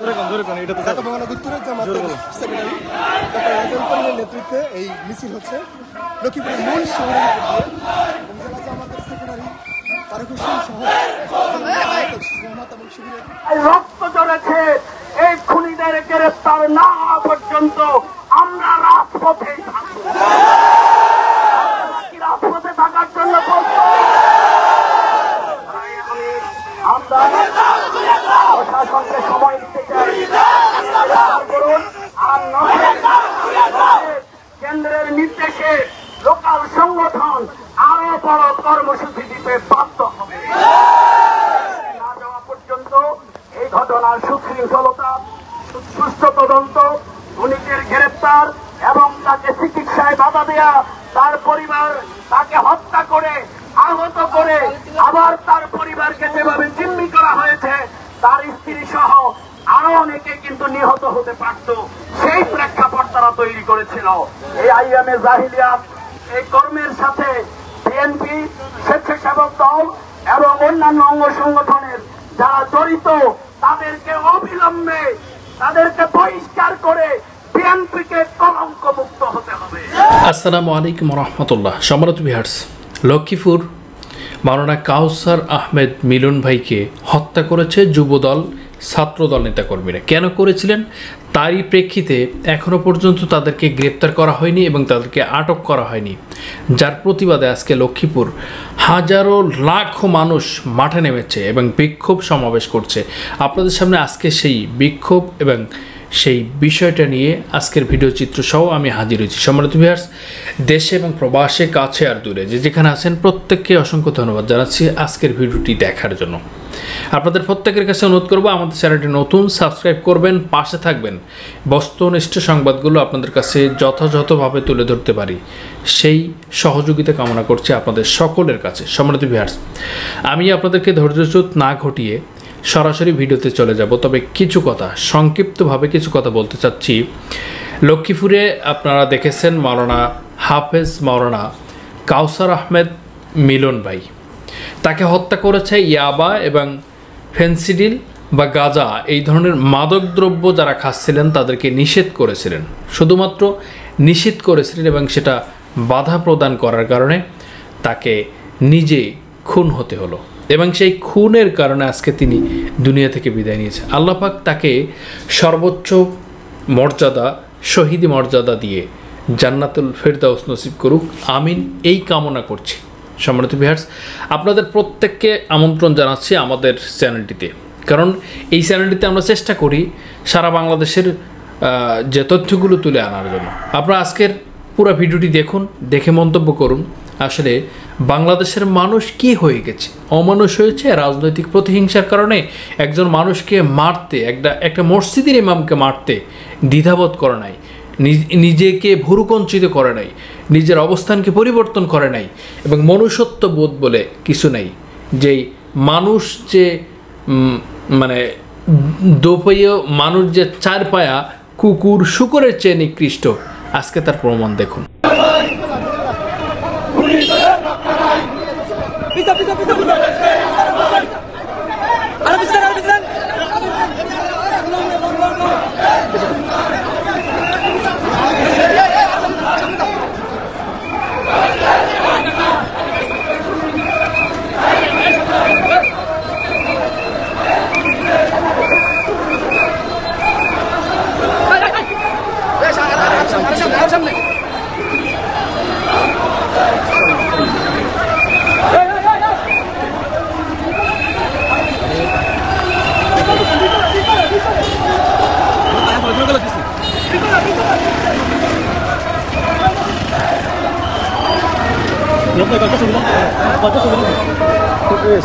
ঢাকা মহানগর উত্তরের জামাতের সেক্রেটারি ডক্টর রাজল করিমের নেতৃত্বে এই মিছিল হচ্ছে লক্ষ্মীপুরের মূল শহরের উপর দিয়ে জেলা জামাতের সেক্রেটারি তারেক হোসেন সহ রহমত এবং শিবিরের রক্ত ঝরেছে। এই খুনিদের গ্রেফতার না হওয়া পর্যন্ত আমরা রাজপথে থাকবো। রাজপথে থাকার জন্য আমরা প্রশাসনকে সময় দিতে চাই করুন। আর কেন্দ্রের নির্দেশে লোকাল সংগঠন আরো বড় কর্মসূচি দিতে বাধ্য হবে। না যাওয়া পর্যন্ত এই ঘটনার সুশৃঙ্খলতা, সুষ্ঠু তদন্ত, খুনিদের গ্রেপ্তার এবং তাকে চিকিৎসায় বাধা দেয়া, তার পরিবার তাকে হত্যা করে আহত করে আবার তার পরিবারকে যেভাবে জিম্মি করা হয়েছে, তার স্ত্রী সহ আরো অনেকে কিন্তু নিহত হতে পারত, সেই প্রেক্ষাপট তারা তৈরি করেছিল। এই আইএমএ জাহিলিয়াত এই কর্মের সাথে বিএনপি, স্বেচ্ছাসেবক দল এবং অন্যান্য অঙ্গ সংগঠনের যারা জড়িত তাদেরকে অবিলম্বে তাদেরকে বহিষ্কার করে বিএনপিকে কলঙ্ক মুক্ত হতে হবে। আসসালামু আলাইকুম রহমতুল্লাহ। সম্মানিত ভিউয়ার্স, লক্ষ্মীপুর মাওলানা কাউসার আহমেদ মিলন ভাইকে হত্যা করেছে যুবদল ছাত্রদল নেতাকর্মীরা। কেন করেছিলেন তারই প্রেক্ষিতে এখনও পর্যন্ত তাদেরকে গ্রেপ্তার করা হয়নি এবং তাদেরকে আটক করা হয়নি, যার প্রতিবাদে আজকে লক্ষ্মীপুর হাজারো লাখো মানুষ মাঠে নেমেছে এবং বিক্ষোভ সমাবেশ করছে। আপনাদের সামনে আজকে সেই বিক্ষোভ এবং সেই বিষয়টা নিয়ে আজকের ভিডিও চিত্র সহ আমি হাজির হয়েছি। সম্মানিত ভিউয়ার্স, দেশে এবং প্রবাসে, কাছে আর দূরে যে যেখানে আছেন প্রত্যেককে অসংখ্য ধন্যবাদ জানাচ্ছি আজকের ভিডিওটি দেখার জন্য। আপনাদের প্রত্যেকের কাছে অনুরোধ করব, আমাদের চ্যানেলটি নতুন, সাবস্ক্রাইব করবেন, পাশে থাকবেন। বস্তুনিষ্ঠ সংবাদগুলো আপনাদের কাছে যথাযথভাবে তুলে ধরতে পারি সেই সহযোগিতা কামনা করছি আপনাদের সকলের কাছে। সম্মানিত ভিউয়ার্স, আমি আপনাদেরকে ধৈর্যচ্যুত না ঘটিয়ে সরাসরি ভিডিওতে চলে যাব। তবে কিছু কথা সংক্ষিপ্তভাবে কিছু কথা বলতে চাচ্ছি। লক্ষ্মীপুরে আপনারা দেখেছেন মাওলানা হাফেজ মাওলানা কাউসার আহমেদ মিলন ভাই, তাকে হত্যা করেছে ইয়াবা এবং ফেন্সিডিল বা গাঁজা এই ধরনের মাদকদ্রব্য যারা খাচ্ছিলেন তাদেরকে নিষেধ করেছিলেন, শুধুমাত্র নিষেধ করেছিলেন এবং সেটা বাধা প্রদান করার কারণে তাকে নিজে খুন হতে হলো এবং সেই খুনের কারণে আজকে তিনি দুনিয়া থেকে বিদায় নিয়েছে। আল্লাহ পাক তাকে সর্বোচ্চ মর্যাদা, শহীদি মর্যাদা দিয়ে জান্নাতুল ফেরদাউস নসিব করুক, আমিন, এই কামনা করছি। সম্মানিত ভিউয়ার্স, আপনাদের প্রত্যেককে আমন্ত্রণ জানাচ্ছি আমাদের চ্যানেলটিতে, কারণ এই চ্যানেলটিতে আমরা চেষ্টা করি সারা বাংলাদেশের যে তথ্যগুলো তুলে আনার জন্য। আপনারা আজকের পুরো ভিডিওটি দেখুন, দেখে মন্তব্য করুন আসলে বাংলাদেশের মানুষ কি হয়ে গেছে। অমানুষ হয়েছে রাজনৈতিক প্রতিহিংসার কারণে। একজন মানুষকে মারতে, একটা মসজিদের ইমামকে মারতে দ্বিধাবোধ করে নাই, নিজেকে ভুরুকঞ্চিত করে নাই, নিজের অবস্থানকে পরিবর্তন করে নাই এবং মনুষ্যত্ব বোধ বলে কিছু নাই। যেই মানুষ যে মানে দোপাইয় মানুষ, যে চার পায়া কুকুর শুকরের চেয়ে নিকৃষ্ট, আজকে তার প্রমাণ দেখুন।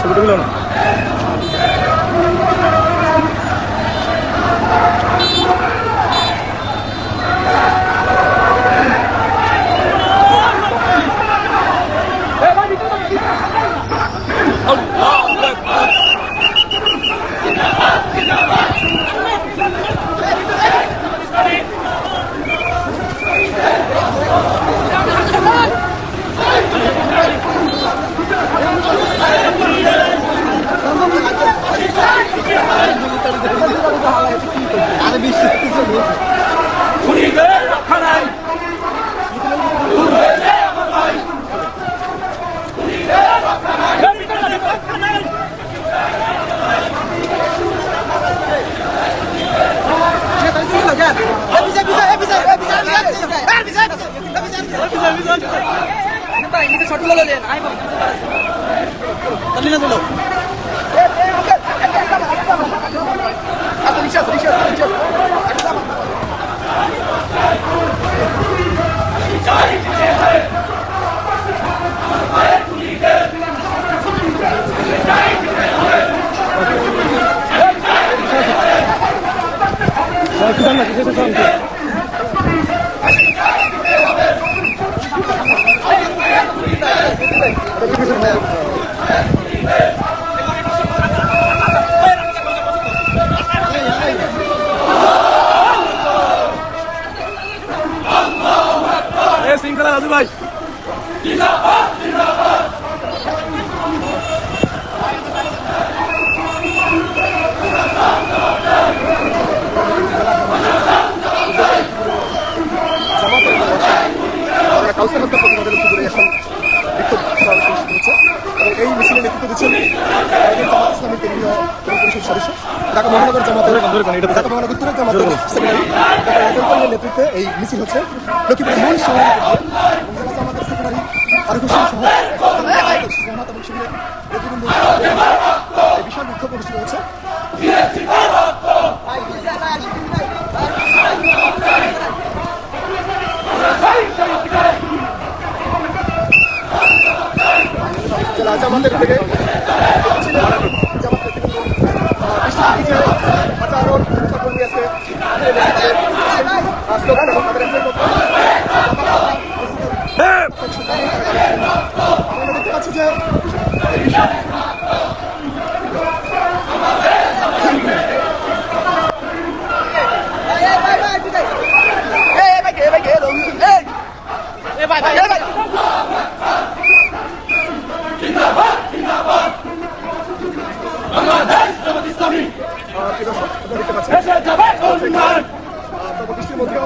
ছবিটা না শৃঙ্খলা রাজু ভাই কাউসার হত্যা প্রতিবাদে লক্ষ্য করে এখন বিক্ষোভ সমাবেশ হচ্ছে এবং এই মিছিলে নেতৃত্ব দিচ্ছেন জামাত ইসলামী কেন্দ্রীয় পরিষদ সদস্য ঢাকা মহানগর জামাতের উত্তরের জামাতের সেক্রেটারি ডক্টর রাজেল নেতৃত্বে এই মিছিল হচ্ছে লক্ষ্মীপুরের মূল শহরের জেলা জামাতের সেক্রেটারি ফারুক হোসেন সহ জামাত এবং শিবিরের নেতৃবৃন্দ এই বিশাল বিক্ষোভ অনুষ্ঠিত হচ্ছে। জেলা জামাতের থেকে হাজারো কর্মী আছে স্লোগান এবং তাদের আমরা দেখতে পাচ্ছি যে বৃষ্টির মধ্যেও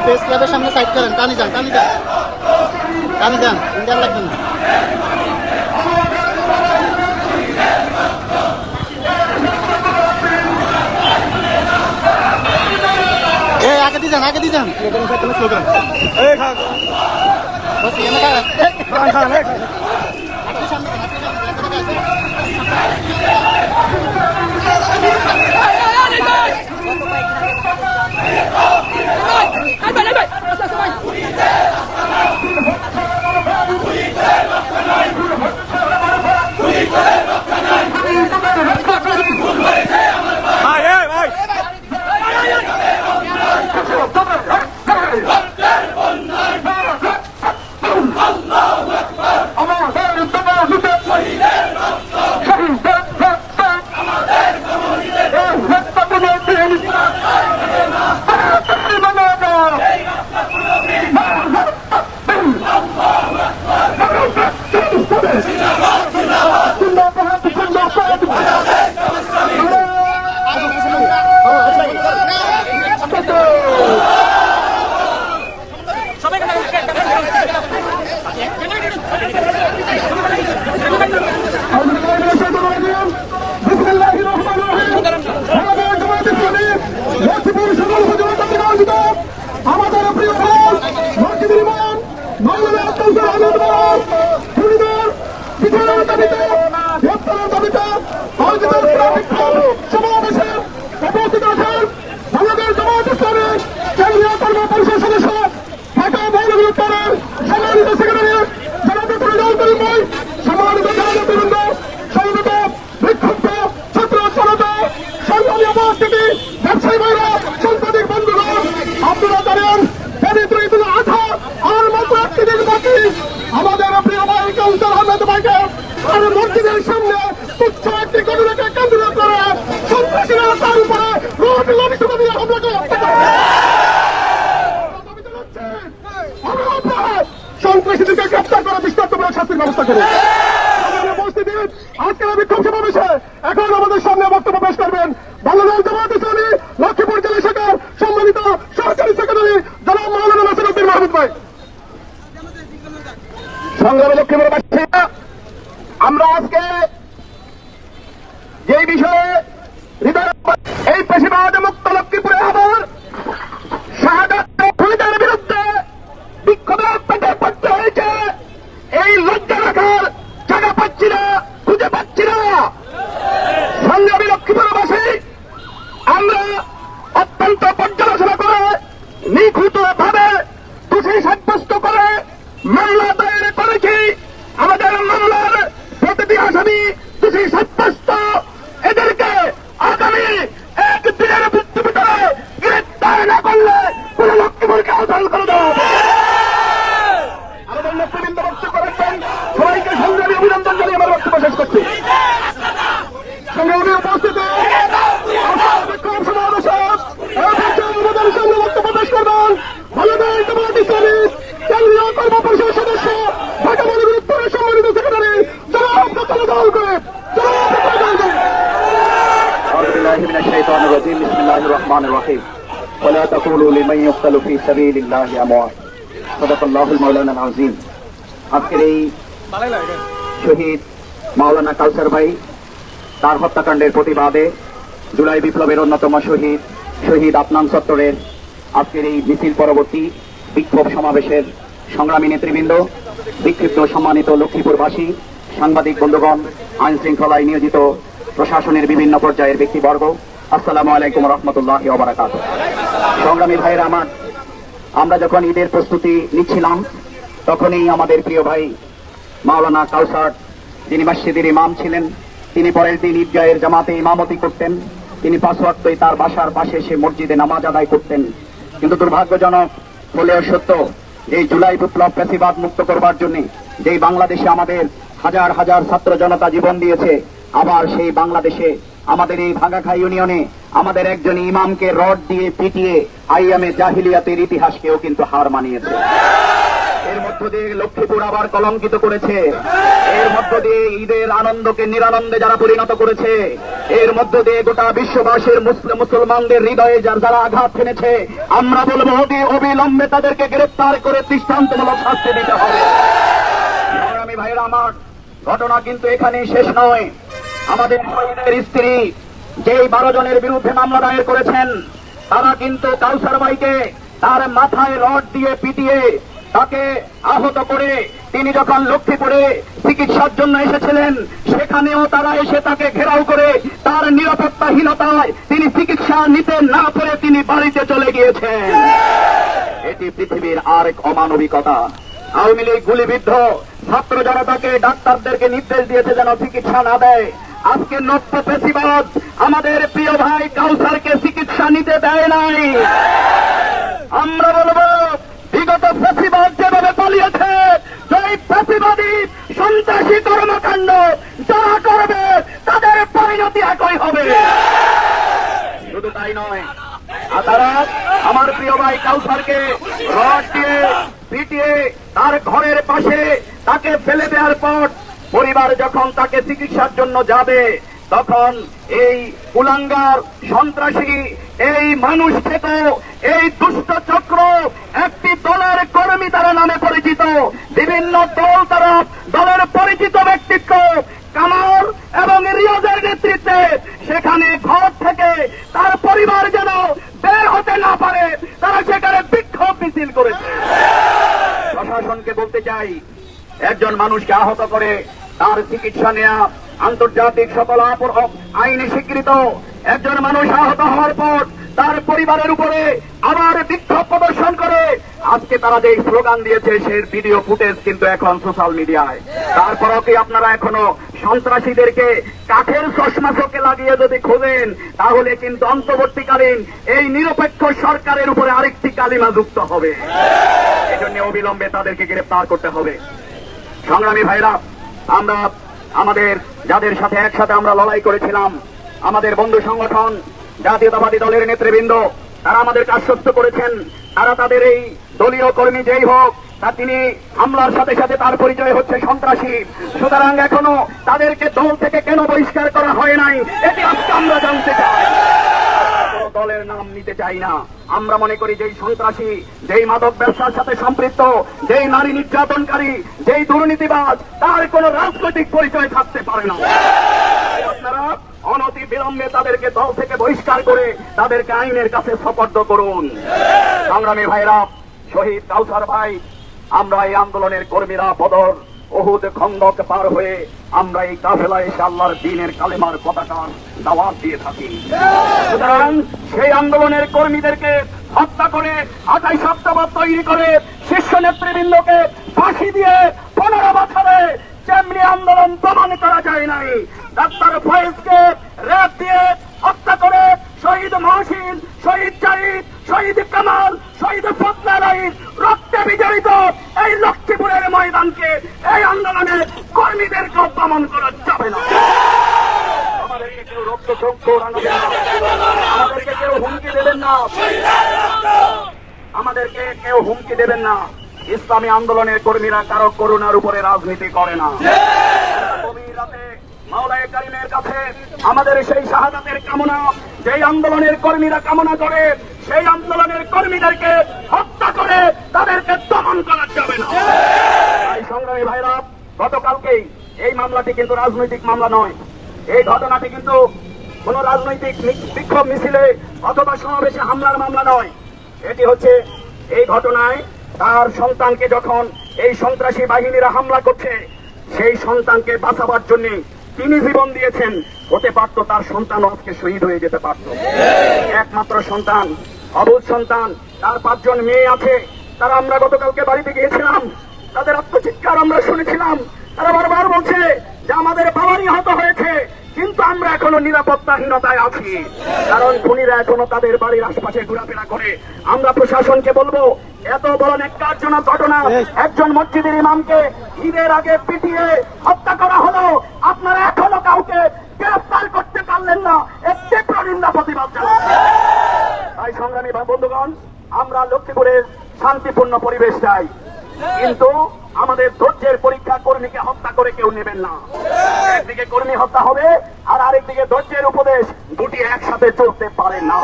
প্রেস ক্লাবের সামনে সাইড করেন, টানি যান ইন্ডিয়ান লাগবে না। আগে দিয়ে যান Allah করেছেন বাংলাদেশ জামায়াত ইসলামী কেন্দ্রীয় কর্ম পরিষদ সদস্য ঢাকা মহানগর উত্তরের সম্মানিত সেক্রেটারি জনাব তুলে ভাই, সম্মানিত জনতাবৃন্দ, সম্মানিত বিক্ষুব্ধ ছাত্র জনতা, সংগ্রামী উপস্থিতি, ব্যবসায়ী ভাইরা, সাংবাদিক বন্ধুগণ, আপনারা জানেন পবিত্র ঈদুল আজহা আর মাত্র একটি দিন বাকি। আমাদের প্রিয় ভাই কাউসার আহমেদ ভাইকে আর মসজিদের সামনে তুচ্ছ একটি ঘটনাকে কেন্দ্র করে সন্ত্রাসীরা তার উপরে রোড লবিসভা দিয়ে হামলা করে হত্যা করে। সন্ত্রাসীদেরকে গ্রেপ্তার করে দৃষ্টান্তমূলক শাস্তির ব্যবস্থা করে। উপস্থিতি আজকের বিক্ষোভ সমাবেশে এখন আমাদের সামনে বক্তব্য পেশ করবেন বাংলাদেশ জামায়াত ইসলামী লক্ষ্মীপুর জেলা শাখার সম্মানিত সহকারী সেক্রেটারি জনাব মাওলানা নাসিরউদ্দিন মাহমুদ ভাই। সংগ্রামী লক্ষ্মীপুরবাসীরা, আমরা আজকে যে বিষয়ে এই পেশিবাদ মুক্ত লক্ষ্মীপুরে আবার শাহাদাতের বিরুদ্ধে বিক্ষোভের পেটে পড়তে হয়েছে, এই লজ্জা রাখার জায়গা পাচ্ছি না, খুঁজে পাচ্ছি না। সংগ্রামী লক্ষ্মীপুরবাসী, আমরা অত্যন্ত পর্যালোচনা করে নিখুঁত ভাবে দোষী সাব্যস্ত করে মামলা দায়ের করেছি। আমাদের মামলার প্রতিটি আসামি দোষী সাব্যস্ত, এদেরকে আগামী একদিনের ভিত্তিতে গ্রেপ্তার না করলে পুরো লক্ষ্মীপুরকে আহ্বান করে দেওয়া হবে। আমাদের নেতৃবৃন্দ বক্তব্য রাখবেন, সবাইকে সংগ্রামী অভিনন্দন জানিয়ে আমার বক্তব্য শেষ করছি। সংগ্রামী উপস্থিতি বিক্ষোভ সমাবেশে আমাদের সামনে বক্তব্য পেশ করবেন বাংলাদেশ জামায়াত ইসলামী কেন্দ্রীয় কর্ম পরিষদ সদস্য ঢাকা মহানগর উত্তরের সম্মানিত সেক্রেটারি জনাব ডক্টর দাউল করে। أعوذ بالله من الشيطان الرجيم بسم الله الرحمن الرحيم ولا تقولوا لمن يقتل في سبيل الله أموات صدق الله المولانا العظيم। আজকের এই শহীদ মাওলানা কাউসার ভাই তার হত্যাকাণ্ডের প্রতিবাদে জুলাই বিপ্লবের অন্যতম শহীদ আদনান চত্বরের আজকের এই মিছিল পরবর্তী বিক্ষোভ সমাবেশের সংগ্রামী নেতৃবৃন্দ, বিক্ষিপ্ত সম্মানিত লক্ষ্মীপুরবাসী, সাংবাদিক বন্ধুগণ, আইন শৃঙ্খলায় নিয়োজিত প্রশাসনের বিভিন্ন পর্যায়ের ব্যক্তিবর্গ, আসসালামু আলাইকুম রহমতুল্লাহি ওয়া বারাকাতুহু। সংগ্রামী ভাইয়েরা আমার, আমরা যখন ঈদের প্রস্তুতি নিচ্ছিলাম তখনই আমাদের প্রিয় ভাই মাওলানা কাউসার, যিনি মসজিদের ইমাম ছিলেন, তিনি পরের দিন ঈদগাহের জামাতে ইমামতি করতেন। তিনি 5 ওয়াক্তই তার বাসার পাশে সে মসজিদে নামাজ আদায় করতেন। কিন্তু দুর্ভাগ্যজনক হলেও সত্য, এই জুলাই বিপ্লব ফ্যাসিবাদ মুক্ত করবার জন্য যেই বাংলাদেশে আমাদের হাজার হাজার ছাত্র জনতা জীবন দিয়েছে, আবার সেই বাংলাদেশে আমাদের এই ভাগাখাই ইউনিয়নে আমাদের একজন ইমামকে রড দিয়ে পিটিয়ে আইয়ামে জাহিলিয়াতের ইতিহাসকেও কিন্তু হার মানিয়েছে। এর মধ্য দিয়ে লক্ষ্মীপুর আবার কলঙ্কিত করেছে, এর মধ্য দিয়ে ঈদের আনন্দকে নিরানন্দে যারা পরিণত করেছে, এর মধ্য দিয়ে গোটা বিশ্ববাসীর মুসলমানদের হৃদয়ে যারা আঘাত এনেছে, আমরা বলবো অবিলম্বে তাদেরকে গ্রেপ্তার করে দৃষ্টান্তমূলক শাস্তি দিতে হবে। সংগ্রামী ভাইয়েরা আমার, ঘটনা কিন্তু এখানেই শেষ নয়। আমাদের শহীদের স্ত্রী যেই 12 জনের বিরুদ্ধে মামলা দায়ের করেছেন, তারা কিন্তু কাউসার ভাইকে তার মাথায় রড দিয়ে পিটিয়ে তাকে আহত করে তিনি যখন লক্ষ্মীপুরে চিকিৎসার জন্য এসেছিলেন, সেখানেও তারা এসে তাকে ঘেরাও করে তার নিরাপত্তাহীনতায় তিনি চিকিৎসা নিতে না পেরে তিনি বাড়িতে চলে গিয়েছেন। এটি পৃথিবীর আরেক অমানবিকতা। আওয়ামী লীগ গুলিবিদ্ধ ছাত্র জনতাকে, ডাক্তারদেরকে নির্দেশ দিয়েছে যেন চিকিৎসা না দেয়। আজকে নব্য ফ্যাসিবাদ আমাদের প্রিয় ভাই কাউসারকে চিকিৎসা নিতে দেয় নাই। আমরা বলবো, বিগত ফ্যাসিবাদ যেভাবে পালিয়েছে, সেই ফ্যাসিবাদী সন্ত্রাসী কর্মকাণ্ড যারা করবে তাদের পরিণতি একই হবে। শুধু তাই নয়, তারা আমার প্রিয় ভাই কাউসারকে রড দিয়ে পিটিয়ে তার ঘরের পাশে তাকে ফেলে দেওয়ার পর পরিবার যখন তাকে চিকিৎসার জন্য যাবে, তখন এই কুলাঙ্গার সন্ত্রাসী, এই মানুষ থেকে এই দুষ্ট চক্র একটি দলের কর্মী তারা নামে পরিচিত, বিভিন্ন দল তারা দলের পরিচিত ব্যক্তিত্ব কামাল এবং রিয়াজের নেতৃত্বে সেখানে ঘর থেকে তার পরিবার যেন বের হতে না পারে, তারা সেখানে বিক্ষোভ মিছিল করেছে। প্রশাসনকে বলতে চাই, একজন মানুষকে আহত করে তার চিকিৎসা নেওয়া আন্তর্জাতিক সকল আইনে স্বীকৃত একজন মানুষ আহত হওয়ার পর তার পরিবারের উপরে আবার বিক্ষোভ প্রদর্শন করে আজকে তারা যে স্লোগান দিয়েছে সেই ভিডিও ফুটেজ কিন্তু এখন সোশ্যাল মিডিয়ায়। তারপরও কি আপনারা এখনো সন্ত্রাসীদেরকে কাঠের চশমা চোখে লাগিয়ে যদি খোঁজেন, তাহলে কিন্তু অন্তর্বর্তীকালীন এই নিরপেক্ষ সরকারের উপরে আরেকটি কালিমা যুক্ত হবে। এই জন্য অবিলম্বে তাদেরকে গ্রেফতার করতে হবে। সংগ্রামী ভাইরা, আমরা আমাদের যাদের সাথে একসাথে আমরা লড়াই করেছিলাম, আমাদের বন্ধু সংগঠন জাতীয়তাবাদী দলের নেতৃবৃন্দ, তারা আমাদেরকে আশ্বস্ত করেছেন তারা তাদের এই দলীয় কর্মী যেই হোক তা তিনি হামলার সাথে সাথে তার পরিচয় হচ্ছে সন্ত্রাসী। সুতরাং এখনো তাদেরকে দল থেকে কেন বহিষ্কার করা হয় নাই, এটি আজকে আমরা জানতে চাই। দলের নাম নিতে চাই না। আমরা মনে করি যেই সন্ত্রাসী, যেই মাদক ব্যবসার সাথে সম্পৃক্ত, যেই নারী নির্যাতনকারী, যেই দুর্নীতিবাজ, তার কোন রাজনৈতিক পরিচয় থাকতে পারে না। আপনারা অনতি বিলম্বে তাদেরকে দল থেকে বহিষ্কার করে তাদেরকে আইনের কাছে সোপর্দ করুন। সংগ্রামী ভাইরা, শহীদ কাউসার ভাই, আমরা এই আন্দোলনের কর্মীরা বদর, উহুদ, খন্দক পার হয়ে আমরা এই কাফেলায় এসে আল্লাহর দ্বীনের কালেমার পতাকার দাওয়াত দিয়ে থাকি। সুতরাং সেই আন্দোলনের কর্মীদেরকে হত্যা করে 28 সপ্তাহ তৈরি করে শীর্ষ নেতৃবৃন্দকে ফাঁসি দিয়ে 15 বছরে যেমনি আন্দোলন দমন করা যায় নাই, ডাক্তার ফয়েজকে রেপ দিয়ে হত্যা করে শহীদ মহসিন, শহীদ জাহিদ, শহীদ কামাল, শহীদ ফজলার রক্তে বিজড়িত এই লক্ষ্মীপুরের ময়দানকে এই আন্দোলনের কর্মীদেরকে দমন করা যাবে না। আমাদেরকে কেউ রক্ত চক্ষু রাঙাবেন না, আমাদেরকে কেউ হুমকি দেবেন না, আমাদেরকে কেউ হুমকি দেবেন না। ইসলামী আন্দোলনের কর্মীরা কারো করুণার উপরে রাজনীতি করে না। গভীর রাতে মাওলায়ে কারিমের কাছে আমাদের সেই শাহাদাতের কামনা যেই আন্দোলনের কর্মীরা কামনা করে, সেই আন্দোলনের কর্মীদেরকে হত্যা করে তাদেরকে দমন করা যাবে না। তাই সংগ্রামী ভাইরা, গতকালকেই এই মামলাটি কিন্তু রাজনৈতিক মামলা নয়। এই ঘটনাটি কিন্তু কোন রাজনৈতিক বিক্ষোভ মিছিলে অথবা সমাবেশে হামলার মামলা নয়। এটি হচ্ছে এই ঘটনায় তার সন্তানকে যখন এই সন্ত্রাসী বাহিনীরা হামলা করছে, সেই সন্তানকে বাঁচাবার জন্য তিনি জীবন দিয়েছেন। হতে পারত তার সন্তান আজকে শহীদ হয়ে যেতে পারত। একমাত্র সন্তান, অবুঝ সন্তান, তার 5 জন মেয়ে আছে। তারা আমরা গতকালকে বাড়িতে গিয়েছিলাম, তাদের আত্মচিৎকার আমরা শুনেছিলাম। তারা বারবার বলছে যে আমাদের বাবারই হত হয়েছে, কিন্তু আমরা এখনো নিরাপত্তাহীনতায় আছি, কারণ খুনিরা এখনো তাদের বাড়ির আশপাশে ঘোরাফেরা করে। আমরা প্রশাসনকে বলবো, এত বড় ন্যাক্কারজনক ঘটনা, একজন মসজিদের ইমামকে ঈদের আগে পিটিয়ে হত্যা করা হলো, আপনারা এখনো কাউকে গ্রেফতার করতে পারলেন না, এর তীব্র নিন্দা প্রতিবাদ জানাচ্ছি। তাই সংগ্রামী বন্ধুগণ, আমরা লক্ষ্মীপুরের শান্তিপূর্ণ পরিবেশ চাই, কিন্তু আমাদের ধৈর্যের পরীক্ষা কর্মীকে হত্যা করে কেউ নেবেন না। একদিকে কর্মী হত্যা হবে আর আরেকদিকে ধৈর্যের উপদেশ, দুটি একসাথে চলতে পারে না।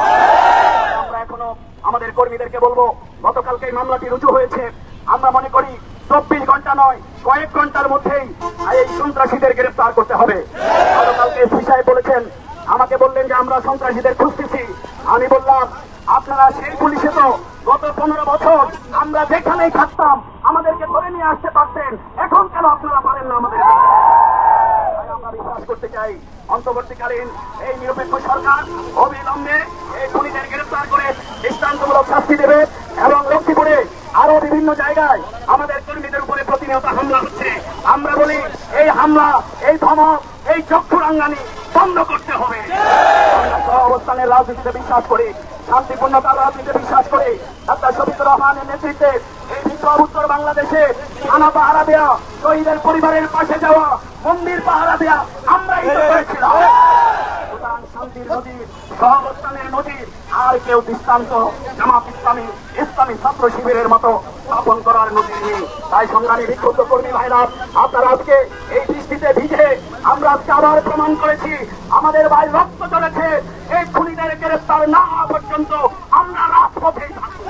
আমরা এখনো আমাদের কর্মীদেরকে বলবো, গতকালকে এই মামলাটি রুজু হয়েছে, আমরা মনে করি 24 ঘন্টা নয়, কয়েক ঘন্টার মধ্যেই এই সন্ত্রাসীদের গ্রেফতার করতে হবে। গতকালকে এসপি সাহেব বলেছেন, আমাকে বললেন যে আমরা সন্ত্রাসীদের খুঁজতেছি। আমি বললাম, আপনারা সেই পুলিশে তো গত 15 বছর আমরা যেখানেই থাকতাম আমাদেরকে ধরে নিয়ে আসতে পারতেন, এখন কেন আপনারা পারেন না আমাদের? আমরা বিশ্বাস করতে চাই অন্তর্বর্তীকালীন এই নিরপেক্ষ সরকার অবিলম্বে এই খুনিদের গ্রেফতার করে দৃষ্টান্তমূলক শাস্তি দেবে এবং লক্ষ্মীপুরে আরো বিভিন্ন জায়গায় আমাদের কর্মীদের উপরে প্রতিনিয়ত হামলা হচ্ছে। আমরা বলি, এই হামলা, এই ধমক, এই চক্ষুরাঙ্গানি বন্ধ করতে হবে। আমরা সহাবস্থানের রাজনীতিতে বিশ্বাস করি, শান্তিপূর্ণতার রাজনীতিতে বিশ্বাস করি। ডাক্তার শফিকুর রহমানের নেতৃত্বে এই বিপ্লব উত্তর বাংলাদেশে থানা পাহারা দেয়া, শহীদের পরিবারের পাশে যাওয়া, মন্দির পাহারা দেয়া আমরাই তো করেছিলাম। সুতরাং শান্তির নদীর, সহাবস্থানের নদীর আর কেউ দৃষ্টান্ত জামাত ইসলামী, ইসলামী ছাত্র শিবিরের মতো স্থাপন করার নদী নেই। তাই সংগ্রামী বিক্ষুব্ধ কর্মী ভাইরা, আপনারা আজকে এই বৃষ্টিতে ভিজে আমরা আজকে আবার প্রমাণ করেছি আমাদের ভাই রক্ত চলেছে। এই খুনিদের গ্রেফতার না হওয়া পর্যন্ত আমরা রাজপথেই থাকবো।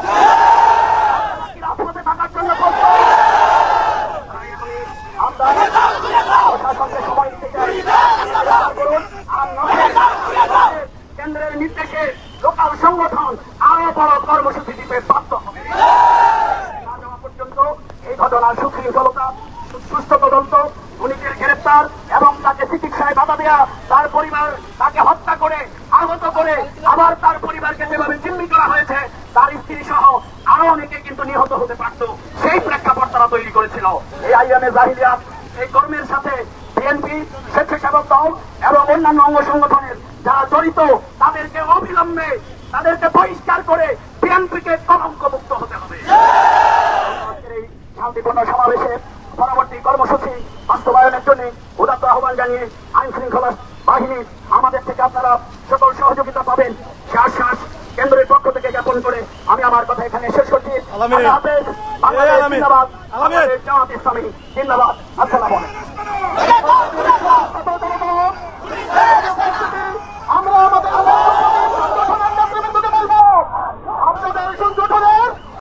রাজপথে থাকার জন্য আমরা প্রশাসনকে সময় দিতে চাই। কেন্দ্রের নির্দেশে লোকাল সংগঠন আরো বড় কর্মসূচি দিতে বাধ্য হবে। না যাওয়া পর্যন্ত এই ঘটনার সুশৃঙ্খলতা, সুষ্ঠু তদন্ত, খুনিদের গ্রেফতার এবং তাকে চিকিৎসায় বাধা দেওয়া, তার পরিবার তাকে হত্যা করে আহত ড্রাইভারকে যেভাবে জিম্মি করা হয়েছে, তার স্ত্রী সহ আরো অনেকে কিন্তু নিহত হতে পারত। সেই প্রেক্ষাপট তারা তৈরি করেছিল। এই আইয়ামে জাহিলিয়াত এই কর্মের সাথে বিএনপি, স্বেচ্ছাসেবক দল এবং অন্যান্য অঙ্গ সংগঠনের যারা জড়িত, তাদেরকে অবিলম্বে তাদেরকে বহিষ্কার করে বিএনপিকে কলঙ্ক মুক্ত হতে হবে। আজকের এই শান্তিপূর্ণ সমাবেশে পরবর্তী কর্মসূচি বাস্তবায়নের জন্য উদাত্ত আহ্বান জানিয়ে আইন শৃঙ্খলা বাহিনী আমাদের থেকে আপনারা সকল সহযোগিতা পাবেন সে আশ্বাস কেন্দ্রের পক্ষ থেকে জ্ঞাপন করে আমি আমার কথা এখানে শেষ করছি। আল্লাহ হাফেজ। বাংলাদেশ জিন্দাবাদ। বাংলাদেশ জামাত ইসলামী জিন্দাবাদ। আসসালামু আলাইকুম।